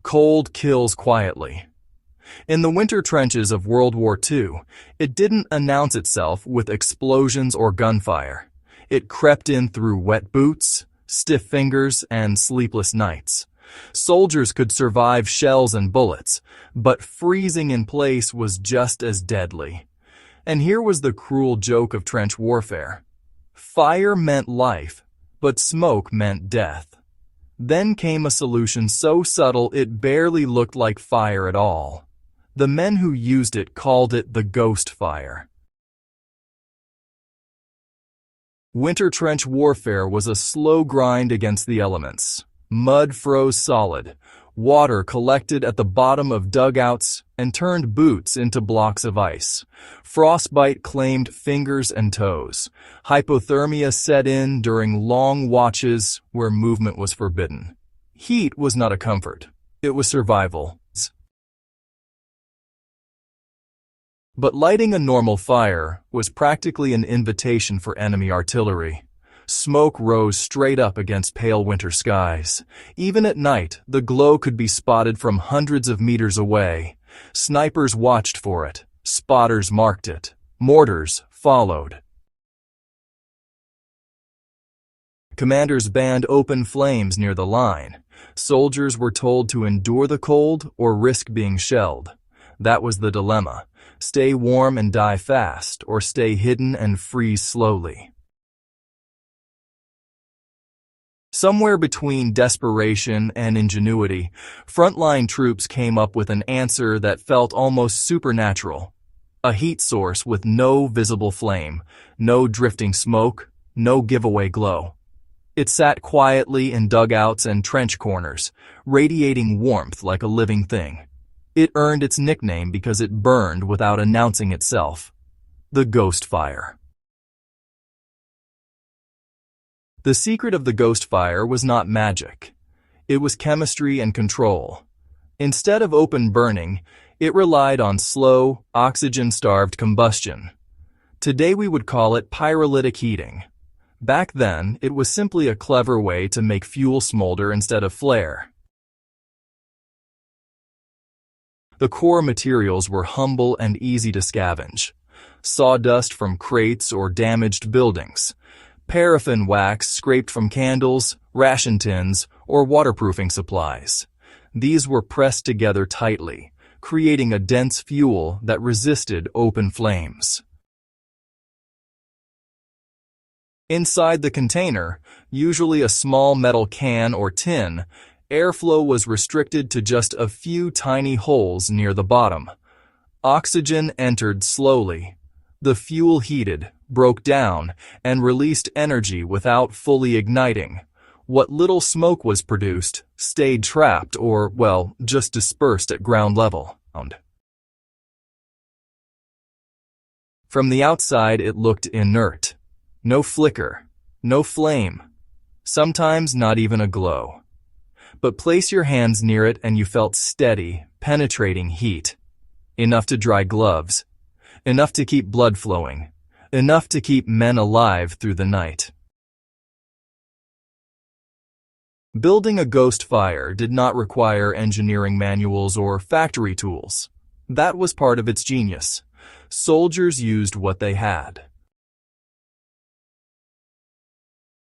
Cold kills quietly. In the winter trenches of World War II, it didn't announce itself with explosions or gunfire. It crept in through wet boots, stiff fingers, and sleepless nights. Soldiers could survive shells and bullets, but freezing in place was just as deadly. And here was the cruel joke of trench warfare. Fire meant life, but smoke meant death. Then came a solution so subtle it barely looked like fire at all. The men who used it called it the ghost fire. Winter trench warfare was a slow grind against the elements. Mud froze solid, water collected at the bottom of dugouts and turned boots into blocks of ice. Frostbite claimed fingers and toes. Hypothermia set in during long watches where movement was forbidden. Heat was not a comfort. It was survival. But lighting a normal fire was practically an invitation for enemy artillery. Smoke rose straight up against pale winter skies. Even at night, the glow could be spotted from hundreds of meters away. Snipers watched for it. Spotters marked it. Mortars followed. Commanders banned open flames near the line. Soldiers were told to endure the cold or risk being shelled. That was the dilemma. Stay warm and die fast, or stay hidden and freeze slowly. Somewhere between desperation and ingenuity, frontline troops came up with an answer that felt almost supernatural. A heat source with no visible flame, no drifting smoke, no giveaway glow. It sat quietly in dugouts and trench corners, radiating warmth like a living thing. It earned its nickname because it burned without announcing itself. The ghost fire. The secret of the ghost fire was not magic. It was chemistry and control. Instead of open burning, it relied on slow, oxygen-starved combustion. Today we would call it pyrolytic heating. Back then, it was simply a clever way to make fuel smolder instead of flare. The core materials were humble and easy to scavenge. Sawdust from crates or damaged buildings. Paraffin wax scraped from candles, ration tins, or waterproofing supplies. These were pressed together tightly, creating a dense fuel that resisted open flames. Inside the container, usually a small metal can or tin, airflow was restricted to just a few tiny holes near the bottom. Oxygen entered slowly. The fuel heated, broke down, and released energy without fully igniting. What little smoke was produced stayed trapped or, well, just dispersed at ground level. From the outside, it looked inert. No flicker, no flame, sometimes not even a glow. But place your hands near it and you felt steady, penetrating heat. Enough to dry gloves. Enough to keep blood flowing. Enough to keep men alive through the night. Building a ghost fire did not require engineering manuals or factory tools. That was part of its genius. Soldiers used what they had.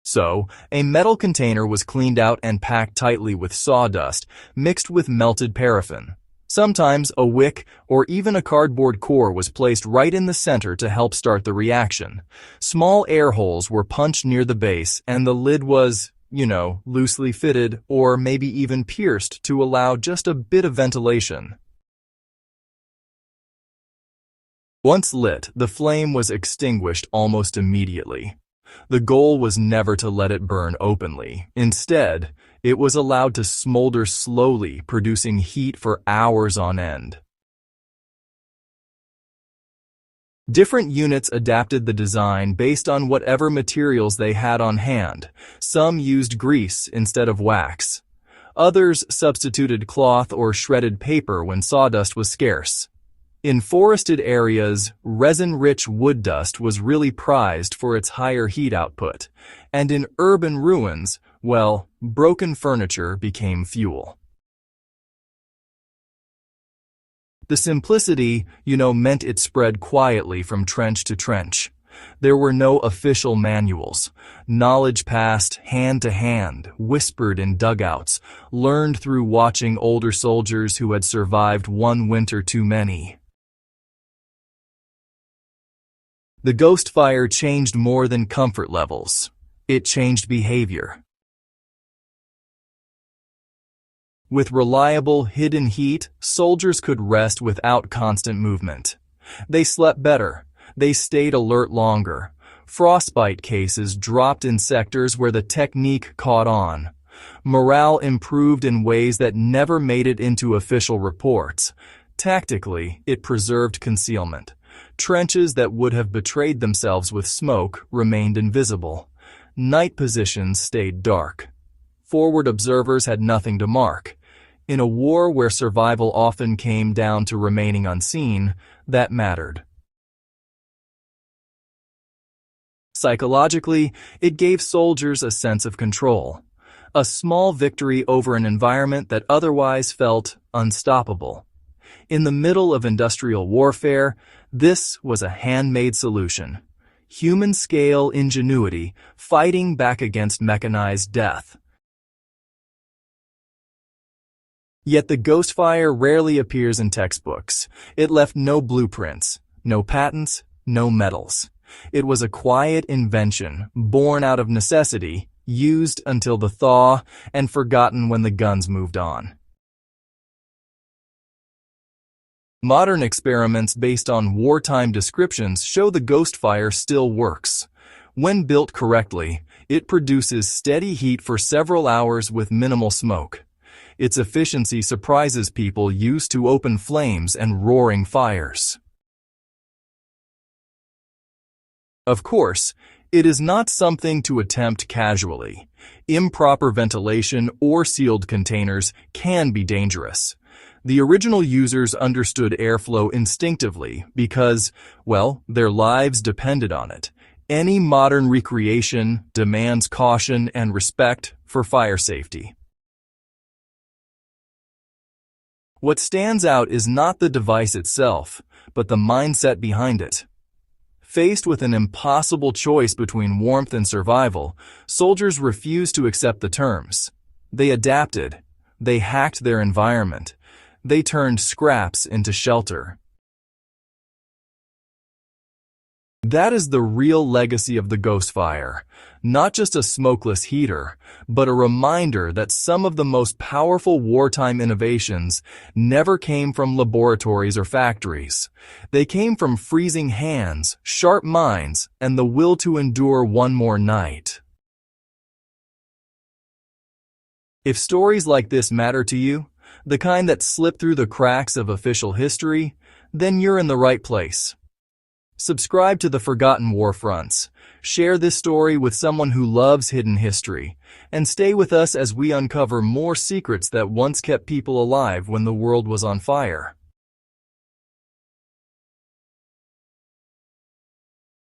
So, a metal container was cleaned out and packed tightly with sawdust, mixed with melted paraffin. Sometimes a wick or even a cardboard core was placed right in the center to help start the reaction. Small air holes were punched near the base and the lid was, loosely fitted or maybe even pierced to allow just a bit of ventilation. Once lit, the flame was extinguished almost immediately. The goal was never to let it burn openly. Instead, it was allowed to smolder slowly, producing heat for hours on end. Different units adapted the design based on whatever materials they had on hand. Some used grease instead of wax. Others substituted cloth or shredded paper when sawdust was scarce. In forested areas, resin-rich wood dust was really prized for its higher heat output, and in urban ruins, broken furniture became fuel. The simplicity, meant it spread quietly from trench to trench. There were no official manuals. Knowledge passed hand to hand, whispered in dugouts, learned through watching older soldiers who had survived one winter too many. The ghost fire changed more than comfort levels. It changed behavior. With reliable, hidden heat, soldiers could rest without constant movement. They slept better. They stayed alert longer. Frostbite cases dropped in sectors where the technique caught on. Morale improved in ways that never made it into official reports. Tactically, it preserved concealment. Trenches that would have betrayed themselves with smoke remained invisible. Night positions stayed dark. Forward observers had nothing to mark. In a war where survival often came down to remaining unseen, that mattered. Psychologically, it gave soldiers a sense of control, a small victory over an environment that otherwise felt unstoppable. In the middle of industrial warfare, this was a handmade solution. Human-scale ingenuity fighting back against mechanized death. Yet the ghost fire rarely appears in textbooks. It left no blueprints, no patents, no medals. It was a quiet invention, born out of necessity, used until the thaw, and forgotten when the guns moved on. Modern experiments based on wartime descriptions show the ghost fire still works. When built correctly, it produces steady heat for several hours with minimal smoke. Its efficiency surprises people used to open flames and roaring fires. Of course, it is not something to attempt casually. Improper ventilation or sealed containers can be dangerous. The original users understood airflow instinctively because, their lives depended on it. Any modern recreation demands caution and respect for fire safety. What stands out is not the device itself, but the mindset behind it. Faced with an impossible choice between warmth and survival, soldiers refused to accept the terms. They adapted. They hacked their environment. They turned scraps into shelter. That is the real legacy of the ghost fire. Not just a smokeless heater, but a reminder that some of the most powerful wartime innovations never came from laboratories or factories. They came from freezing hands, sharp minds, and the will to endure one more night. If stories like this matter to you, the kind that slip through the cracks of official history, then you're in the right place. Subscribe to the Forgotten War Fronts, share this story with someone who loves hidden history, and stay with us as we uncover more secrets that once kept people alive when the world was on fire.